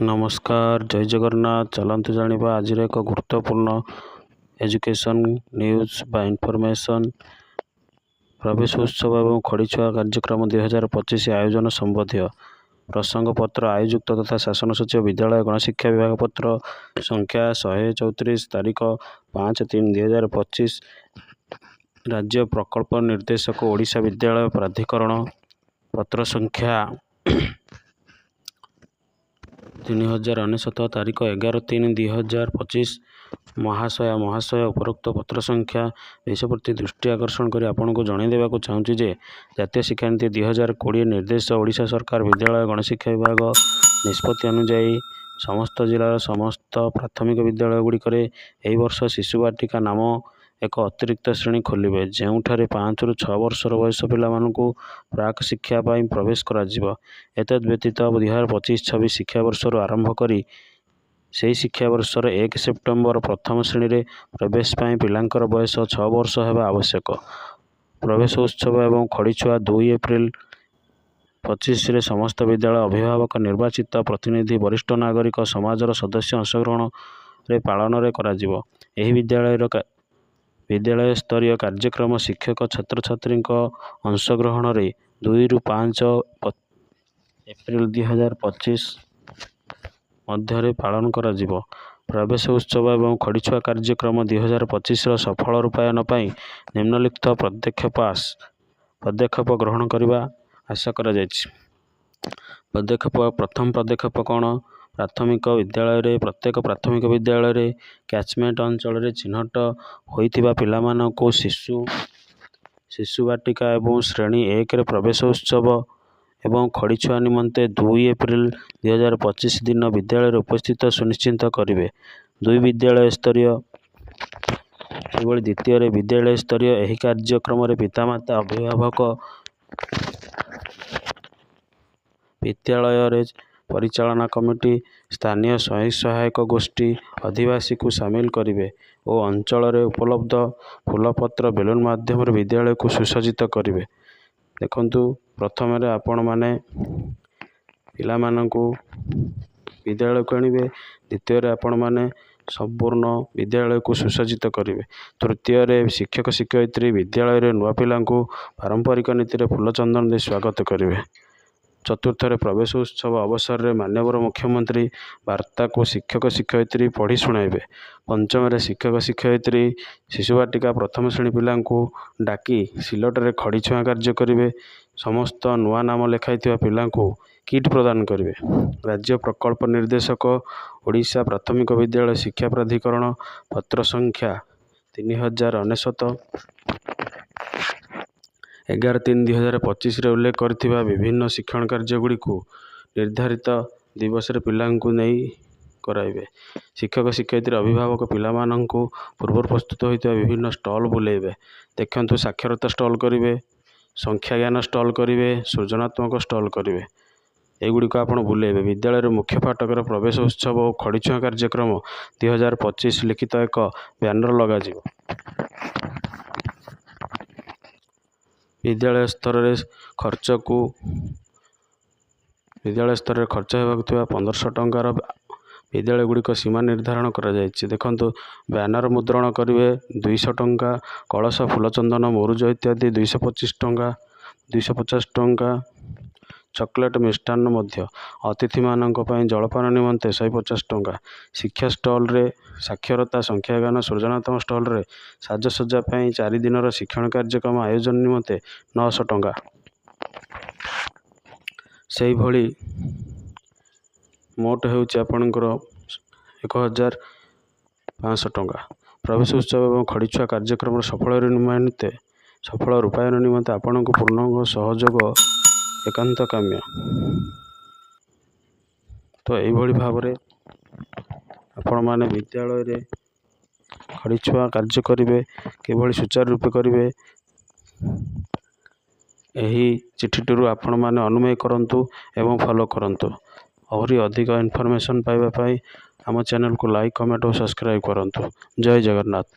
नमस्कार जय जगन्नाथ। चलतु जानिबा आज एक गुरुत्वपूर्ण एजुकेशन न्यूज बा इनफॉरमेशन प्रवेश उत्सव एवं खड़ीछुआ कार्यक्रम 2025 आयोजन संबंधी प्रसंग पत्र आयुक्त तथा शासन सचिव विद्यालय गणशिक्षा विभाग पत्र संख्या 134 तारीख 5/3/2025 राज्य प्रकल्प निर्देशक ओडिशा विद्यालय प्राधिकरण पत्र संख्या 3099 तारीख 11/3/2025 महाशय उपरोक्त पत्र संख्या विषय प्रति दृष्टि आकर्षण कर आपन को जन देवा चाहूँगी जे जातीय शिक्षानीति 2020 निर्देश ओडिशा सरकार विद्यालय गणशिक्षा विभाग निष्पत्ति अनुଯାयी समस्त जिलार समस्त प्राथमिक विद्यालय गुड़िकर एहि वर्ष शिशु वाटिका नाम एक अतिरिक्त श्रेणी खोलिबे जेउठारे 5 ରୁ 6 वर्षर बयस पिलामानंकु प्राक शिक्षा पाई प्रवेश कराजिबो। एतद व्यतीत 2025-26 शिक्षा वर्षर आरंभ करी सेही शिक्षा वर्षर 1 सेप्टेम्बर प्रथम श्रेणी रे प्रवेश पाई पिलांकर बयस 6 वर्ष हेबा आवश्यक। प्रवेश उत्सव एवं खड़ीछुआ 2 एप्रिल 25 रे समस्त विद्यालय अभिभावक निर्वाचित प्रतिनिधि वरिष्ठ नागरिक समाजर सदस्य अंशग्रहण रे पालन रे कराजिबो। एही विद्यालय स्तरीय कार्यक्रम शिक्षक छात्र छात्री अंशग्रहण रे 2 ରୁ 5 एप्रिल 2025 मध्य पालन कराजिबो। प्रवेश उत्सव एवं खड़ीछुआ कार्यक्रम 2025 सफल रूपायन पाई निम्नलिखित पदक्षेप ग्रहण करने आशा करा जायछि। प्रथम पदक्षेप कौन? प्राथमिक विद्यालय प्रत्येक प्राथमिक विद्यालय कैचमेंट अंचल चिन्हट होइथिबा पिलामानंकु शिशु वाटिका एवं श्रेणी 1 रे प्रवेश उत्सव एवं खड़ीछुआ निमंते 2 एप्रिल 2025 दिन विद्यालय उपस्थित सुनिश्चित करेंगे। द्वितीय विद्यालय स्तरीय एही कार्यक्रम पितामाता अभिभावक विद्यालय परिचालना कमिटी स्थानीय स्वयं सहायक गोष्ठी आदिवासी को सामिल करेंगे और अंचल उपलब्ध फूलपत्र बेलून माध्यम विद्यालय को सुसज्जित करेंगे। देखंतु प्रथम आपण माने पिला मानंकु विद्यालय को आणिबे, द्वितीय आपण माने संपूर्ण विद्यालय को सुसज्जित करेंगे, तृतीय शिक्षक शिक्षयित्री विद्यालय नुआ पिला पारंपरिक नीति फूल चंदन दे स्वागत करेंगे, चतुर्थ प्रवेश उत्सव अवसर में माननीय मुख्यमंत्री वार्ता को शिक्षक शिक्षयित्री पढ़ी शुणाइबे, पंचम शिक्षक शिक्षयित्री शिशु वाटिका प्रथम श्रेणी पिला डाकी सिलटरे खड़ीछुआ कार्य करेंगे, समस्त नुआ नाम लेखाई पिला किट प्रदान करेंगे। राज्य प्रकल्प निर्देशक ओडिशा प्राथमिक विद्यालय शिक्षा प्राधिकरण पत्र संख्या 3099 11/3/2025 उल्लेख करथिबा विभिन्न शिक्षण कार्यगुड़ी को निर्धारित दिवस रे पिलांकु नहीं कराइबे। शिक्षक शिक्षयित्री अभिभावक पिलामानंकु पूर्व प्रस्तुत होइतिबा विभिन्न स्टॉल बुलेइबे। देखंतु साक्षरता स्टॉल करेंगे, संख्या ज्ञान स्टॉल करेंगे, सृजनात्मक स्टॉल करेंगे, एगुड़ी को आपण बुलेइबे। विद्यालय मुख्य फाटकर प्रवेश उत्सव और खड़ीछुआ कार्यक्रम 2025 लिखित एक बैनर लगाजिबो। विद्यालय स्तर खर्च होगा 1500 टंकार विद्यालय गुड़िक सीमा निर्धारण करा जायछि। देखंतु बैनर मुद्रण करेंगे 200 टंका, कलश फूलचंदन मोरुज इत्यादि 225 टंका 250 टंका, चॉकलेट मिष्टान्न मध्य, अतिथि मानक पई जलपान निमंते 150 टंका, शिक्षा स्टॉल रे साक्षरता संख्या ज्ञान सृजनात्मक स्टॉल रे साजसज्जा 4 दिन शिक्षण कार्यक्रम आयोजन निमंते 900 टंका, से भली मोट होउछि आपनकर 1500 टंका। प्रवेश उत्सव एवं खड़ीछुआ कार्यक्रम सफल रूपायन निमंते आपन को पूर्ण सहयोग एकांत काम्य। तो यही भाव में आपण माने विद्यालय रे खड़ीछुआ कार्य करेंगे किभली सुचारू रूपे करेंगे, यही चिठीटी आपण माने अनुमय करंतु एवं फॉलो करंतु। और अधिक इनफॉरमेशन पाइबा पाई आम चैनल को लाइक कमेंट और सब्सक्राइब करंतु। जय जगन्नाथ।